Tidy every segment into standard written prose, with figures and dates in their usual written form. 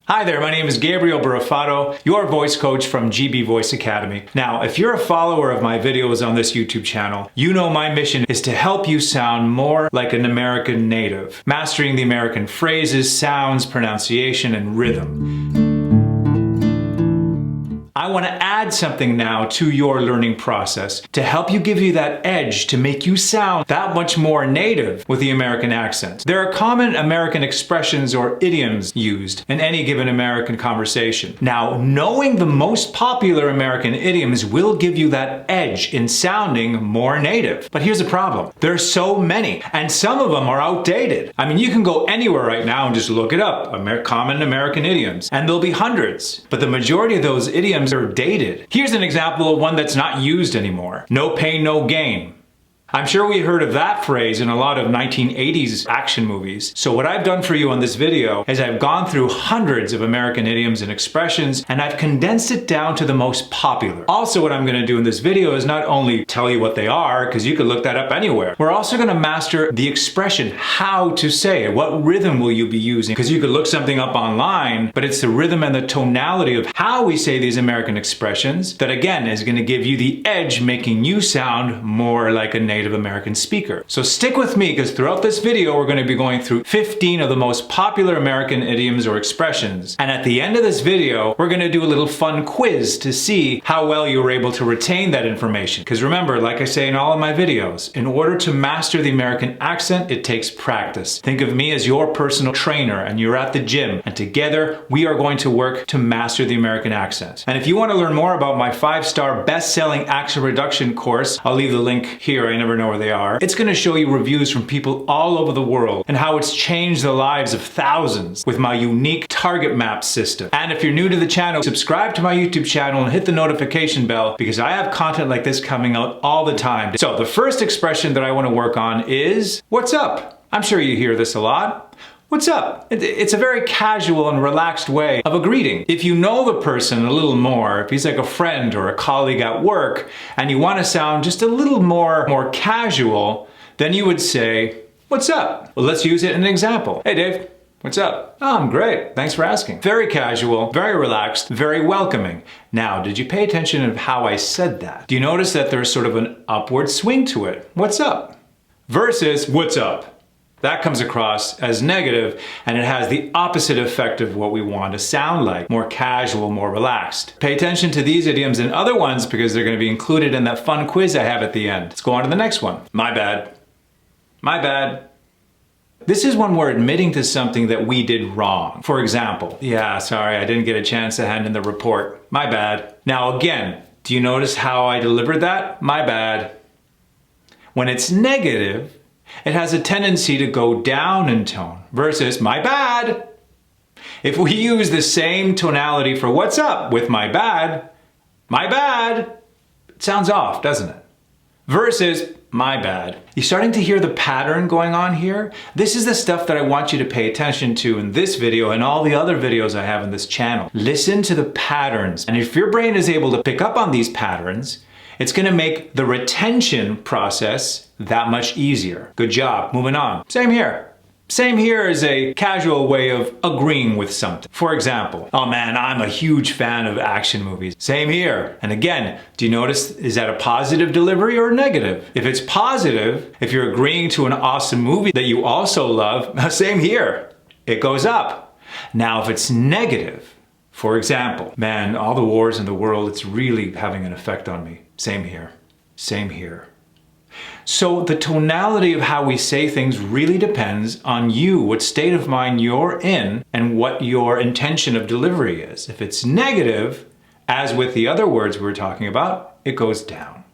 Hi there, my name is Gabriel Barafato, your voice coach from GB Voice Academy. Now, if you're a follower of my videos on this YouTube channel, you know my mission is to help you sound more like an American native, mastering the American phrases, sounds, pronunciation, and rhythm. I want to add something now to your learning process to help you give you that edge to make you sound that much more native with the American accent. There are common American expressions or idioms used in any given American conversation. Now, knowing the most popular American idioms will give you that edge in sounding more native. But here's the problem. There are so many, and some of them are outdated. I mean, you can go anywhere right now and just look it up, common American idioms, and there'll be hundreds. But the majority of those idioms are dated. Here's an example of one that's not used anymore. No pain, no gain. I'm sure we heard of that phrase in a lot of 1980s action movies. So what I've done for you on this video is I've gone through hundreds of American idioms and expressions, and I've condensed it down to the most popular. Also, what I'm going to do in this video is not only tell you what they are, because you could look that up anywhere. We're also going to master the expression, how to say it. What rhythm will you be using? Because you could look something up online, but it's the rhythm and the tonality of how we say these American expressions that, again, is going to give you the edge, making you sound more like a native American speaker. So stick with me, because throughout this video we're going to be going through 15 of the most popular American idioms or expressions. And at the end of this video, we're going to do a little fun quiz to see how well you were able to retain that information. Because remember, like I say in all of my videos, in order to master the American accent, it takes practice. Think of me as your personal trainer, and you're at the gym, and together we are going to work to master the American accent. And if you want to learn more about my 5-star best-selling accent reduction course, I'll leave the link here. I never know where they are. It's going to show you reviews from people all over the world and how it's changed the lives of thousands with my unique target map system. And if you're new to the channel, subscribe to my YouTube channel and hit the notification bell, because I have content like this coming out all the time. So the first expression that I want to work on is, what's up? I'm sure you hear this a lot. What's up? It's a very casual and relaxed way of a greeting. If you know the person a little more, if he's like a friend or a colleague at work, and you want to sound just a little more casual, then you would say, what's up? Well, let's use it in an example. Hey Dave, what's up? Oh, I'm great. Thanks for asking. Very casual, very relaxed, very welcoming. Now, did you pay attention to how I said that? Do you notice that there's sort of an upward swing to it? What's up? Versus what's up? That comes across as negative, and it has the opposite effect of what we want to sound like. More casual, more relaxed. Pay attention to these idioms and other ones, because they're going to be included in that fun quiz I have at the end. Let's go on to the next one. My bad. My bad. This is when we're admitting to something that we did wrong. For example, yeah, sorry, I didn't get a chance to hand in the report. My bad. Now again, do you notice how I delivered that? My bad. When it's negative, it has a tendency to go down in tone versus my bad. If we use the same tonality for what's up with my bad, it sounds off, doesn't it? Versus my bad. You're starting to hear the pattern going on here? This is the stuff that I want you to pay attention to in this video and all the other videos I have in this channel. Listen to the patterns. And if your brain is able to pick up on these patterns, it's going to make the retention process that much easier. Good job. Moving on. Same here. Same here is a casual way of agreeing with something. For example, oh man, I'm a huge fan of action movies. Same here. And again, do you notice, is that a positive delivery or negative? If it's positive, if you're agreeing to an awesome movie that you also love, same here. It goes up. Now, if it's negative, for example, man, all the wars in the world, it's really having an effect on me. Same here. Same here. So the tonality of how we say things really depends on you, what state of mind you're in, and what your intention of delivery is. If it's negative, as with the other words we're talking about, it goes down.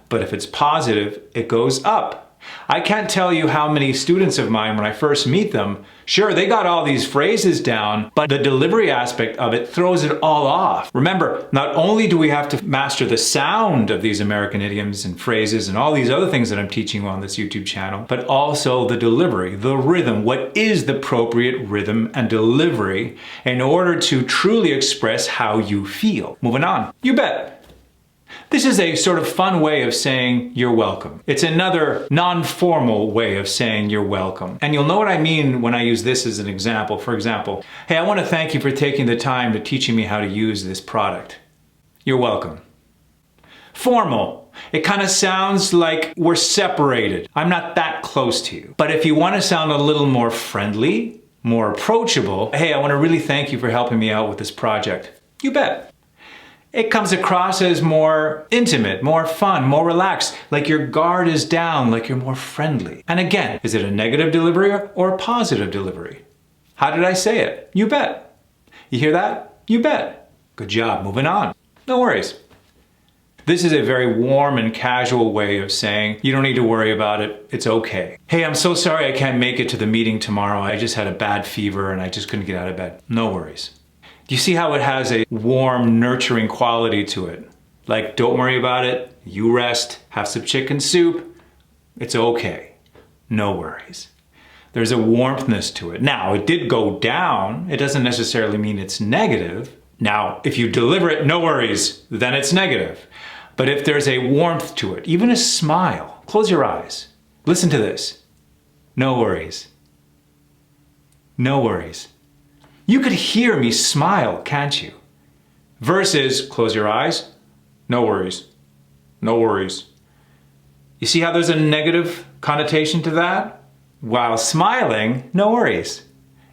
But if it's positive, it goes up. I can't tell you how many students of mine, when I first meet them, sure, they got all these phrases down, but the delivery aspect of it throws it all off. Remember, not only do we have to master the sound of these American idioms and phrases and all these other things that I'm teaching you on this YouTube channel, but also the delivery, the rhythm. What is the appropriate rhythm and delivery in order to truly express how you feel? Moving on. You bet. This is a sort of fun way of saying you're welcome. It's another non-formal way of saying you're welcome. And you'll know what I mean when I use this as an example. For example, hey, I want to thank you for taking the time to teaching me how to use this product. You're welcome. Formal. It kind of sounds like we're separated. I'm not that close to you. But if you want to sound a little more friendly, more approachable, hey, I want to really thank you for helping me out with this project. You bet. It comes across as more intimate, more fun, more relaxed, like your guard is down, like you're more friendly. And again, is it a negative delivery or a positive delivery? How did I say it? You bet. You hear that? You bet. Good job. Moving on. No worries. This is a very warm and casual way of saying you don't need to worry about it. It's okay. Hey, I'm so sorry I can't make it to the meeting tomorrow. I just had a bad fever and I just couldn't get out of bed. No worries. Do you see how it has a warm, nurturing quality to it? Like, don't worry about it. You rest. Have some chicken soup. It's okay. No worries. There's a warmthness to it. Now, it did go down. It doesn't necessarily mean it's negative. Now, if you deliver it, no worries, then it's negative. But if there's a warmth to it, even a smile, close your eyes. Listen to this. No worries. No worries. You could hear me smile, can't you? Versus, close your eyes. No worries. No worries. You see how there's a negative connotation to that? While smiling, no worries.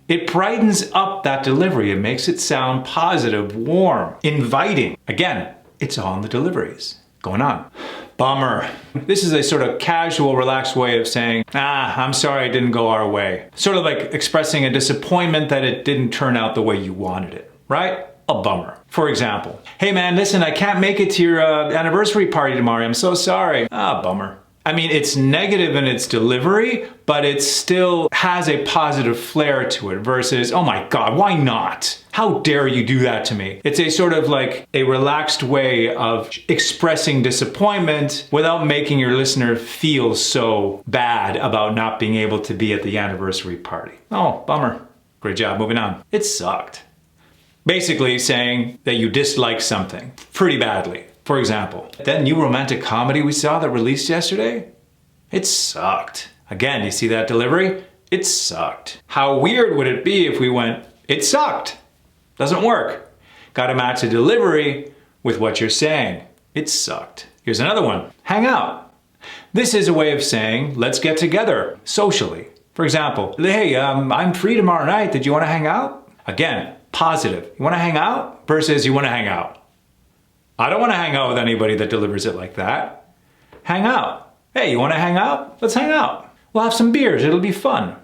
It brightens up that delivery. It makes it sound positive, warm, inviting. Again, it's all in the deliveries. Going on. Bummer. This is a sort of casual, relaxed way of saying, I'm sorry it didn't go our way. Sort of like expressing a disappointment that it didn't turn out the way you wanted it, right? A bummer. For example, hey man, listen, I can't make it to your anniversary party tomorrow. I'm so sorry. Bummer. I mean, it's negative in its delivery, but it still has a positive flair to it versus, oh my God, why not? How dare you do that to me? It's a sort of like a relaxed way of expressing disappointment without making your listener feel so bad about not being able to be at the anniversary party. Oh, bummer. Great job, moving on. It sucked. Basically saying that you dislike something pretty badly. For example, that new romantic comedy we saw that released yesterday? It sucked. Again, you see that delivery? It sucked. How weird would it be if we went, it sucked? Doesn't work. Gotta match the delivery with what you're saying. It sucked. Here's another one. Hang out. This is a way of saying, let's get together socially. For example, hey, I'm free tomorrow night. Did you want to hang out? Again, positive. You want to hang out versus you want to hang out. I don't want to hang out with anybody that delivers it like that. Hang out. Hey, you want to hang out? Let's hang out. We'll have some beers. It'll be fun.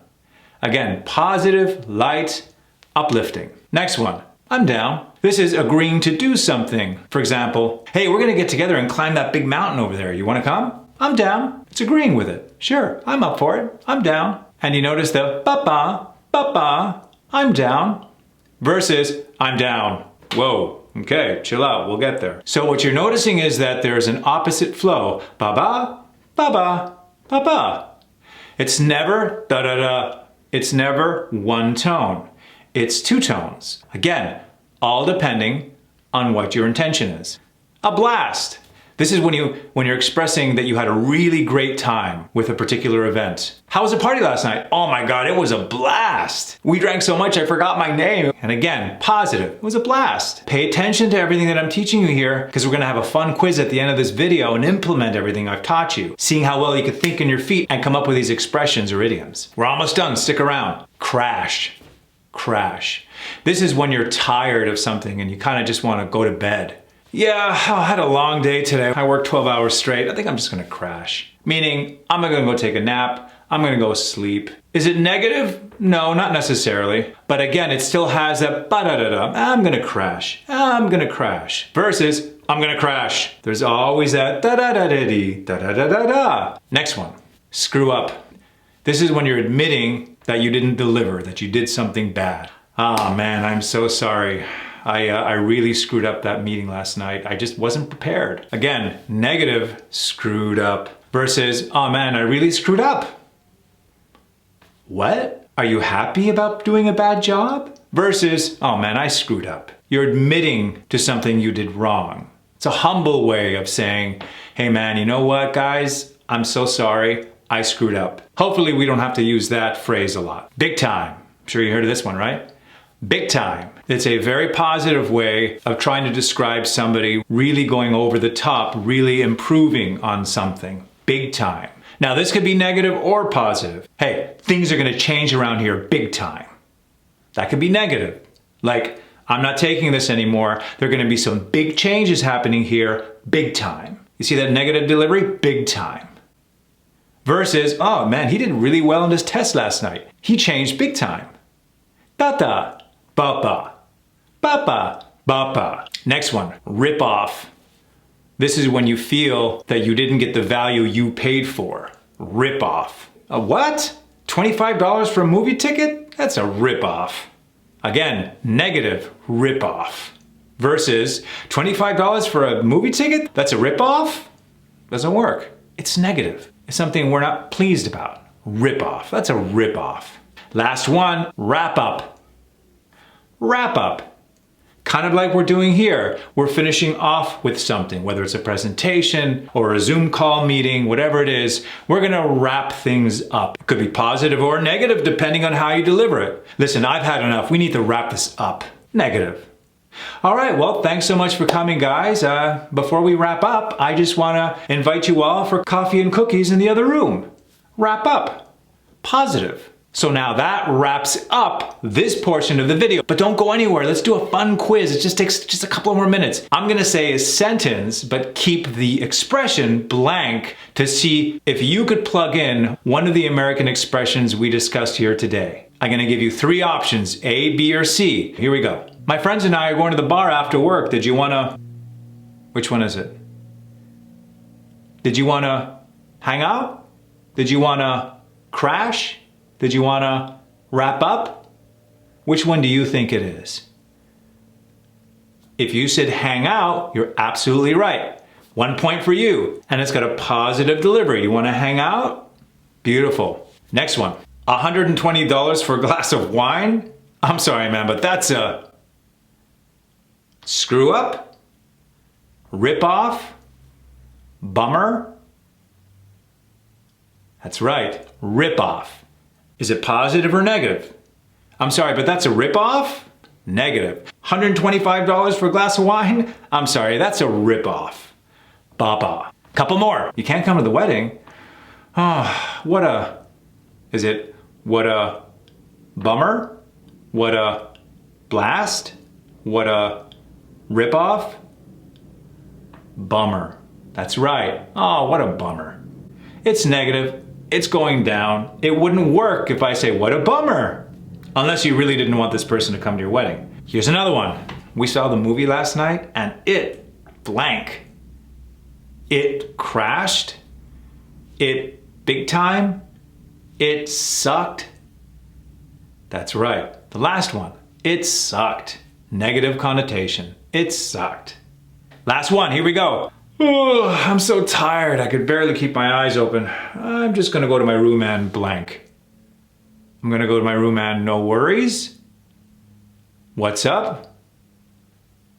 Again, positive, light, uplifting. Next one. I'm down. This is agreeing to do something. For example, hey, we're going to get together and climb that big mountain over there. You want to come? I'm down. It's agreeing with it. Sure, I'm up for it. I'm down. And you notice the ba-ba, I'm down versus I'm down. Whoa. Okay, chill out, we'll get there. So what you're noticing is that there's an opposite flow. Ba-ba, ba-ba, ba-ba. It's never da-da-da. It's never one tone. It's two tones. Again, all depending on what your intention is. A blast. This is when you're expressing that you had a really great time with a particular event. How was the party last night? Oh my God, it was a blast. We drank so much I forgot my name. And again, positive, it was a blast. Pay attention to everything that I'm teaching you here because we're gonna have a fun quiz at the end of this video and implement everything I've taught you, seeing how well you can think on your feet and come up with these expressions or idioms. We're almost done, stick around. Crash, crash. This is when you're tired of something and you kind of just wanna go to bed. Yeah, I had a long day today. I worked 12 hours straight. I think I'm just gonna crash. Meaning, I'm gonna go take a nap. I'm gonna go sleep. Is it negative? No, not necessarily. But again, it still has that ba-da-da-da. I'm gonna crash. I'm gonna crash. Versus, I'm gonna crash. There's always that da-da-da-da-dee, da-da-da-da-da. Next one, screw up. This is when you're admitting that you didn't deliver, that you did something bad. Oh man, I'm so sorry. I really screwed up that meeting last night. I just wasn't prepared. Again, negative, screwed up, versus, oh man, I really screwed up. What? Are you happy about doing a bad job? Versus, oh man, I screwed up. You're admitting to something you did wrong. It's a humble way of saying, hey man, you know what guys? I'm so sorry, I screwed up. Hopefully we don't have to use that phrase a lot. Big time. I'm sure you heard of this one, right? Big time. It's a very positive way of trying to describe somebody really going over the top, really improving on something. Big time. Now this could be negative or positive. Hey, things are gonna change around here big time. That could be negative. Like, I'm not taking this anymore. There are gonna be some big changes happening here big time. You see that negative delivery? Big time. Versus, oh man, he did really well in his test last night. He changed big time. Tata. Papa. Papa. Papa. Next one, rip off. This is when you feel that you didn't get the value you paid for. Rip off. A what? $25 for a movie ticket? That's a rip off. Again, negative, rip off. Versus $25 for a movie ticket? That's a rip off? Doesn't work. It's negative. It's something we're not pleased about. Rip off. That's a rip off. Last one, wrap up. Wrap up. Kind of like we're doing here. We're finishing off with something, whether it's a presentation or a Zoom call meeting, whatever it is, we're gonna wrap things up. It could be positive or negative depending on how you deliver it. Listen, I've had enough. We need to wrap this up. Negative. All right, well, thanks so much for coming, guys. Before we wrap up, I just wanna invite you all for coffee and cookies in the other room. Wrap up. Positive. So now that wraps up this portion of the video, but don't go anywhere. Let's do a fun quiz. It just takes just a couple more minutes. I'm gonna say a sentence, but keep the expression blank to see if you could plug in one of the American expressions we discussed here today. I'm gonna give you 3 options, A, B, or C. Here we go. My friends and I are going to the bar after work. Did you wanna, which one is it? Did you wanna hang out? Did you wanna crash? Did you want to wrap up? Which one do you think it is? If you said hang out, you're absolutely right. 1 point for you. And it's got a positive delivery. You want to hang out? Beautiful. Next one. $120 for a glass of wine? I'm sorry, man, but that's a screw up, rip off, bummer. That's right, rip off. Is it positive or negative? I'm sorry, but that's a rip-off? Negative. $125 for a glass of wine? I'm sorry, that's a rip-off. Baba. Couple more. You can't come to the wedding. Oh, what a bummer? What a blast? What a rip-off? Bummer. That's right. Oh, what a bummer. It's negative. It's going down. It wouldn't work if I say, what a bummer. Unless you really didn't want this person to come to your wedding. Here's another one. We saw the movie last night and it blank. It crashed. It big time. It sucked. That's right. The last one. It sucked. Negative connotation. It sucked. Last one. Here we go. Oh, I'm so tired. I could barely keep my eyes open. I'm just gonna go to my room and blank. I'm gonna go to my room and no worries. What's up?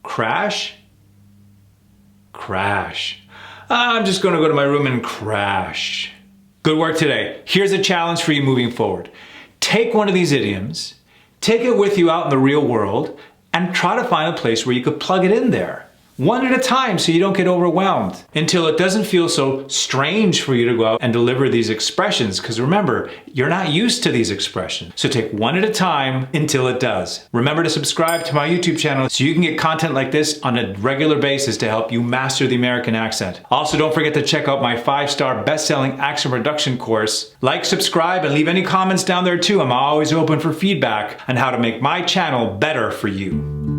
Crash? Crash. I'm just gonna go to my room and crash. Good work today. Here's a challenge for you moving forward. Take one of these idioms, take it with you out in the real world, and try to find a place where you could plug it in there. One at a time so you don't get overwhelmed until it doesn't feel so strange for you to go out and deliver these expressions. Because remember, you're not used to these expressions. So take one at a time until it does. Remember to subscribe to my YouTube channel so you can get content like this on a regular basis to help you master the American accent. Also, don't forget to check out my 5-star best-selling accent reduction course. Like, subscribe, and leave any comments down there too. I'm always open for feedback on how to make my channel better for you.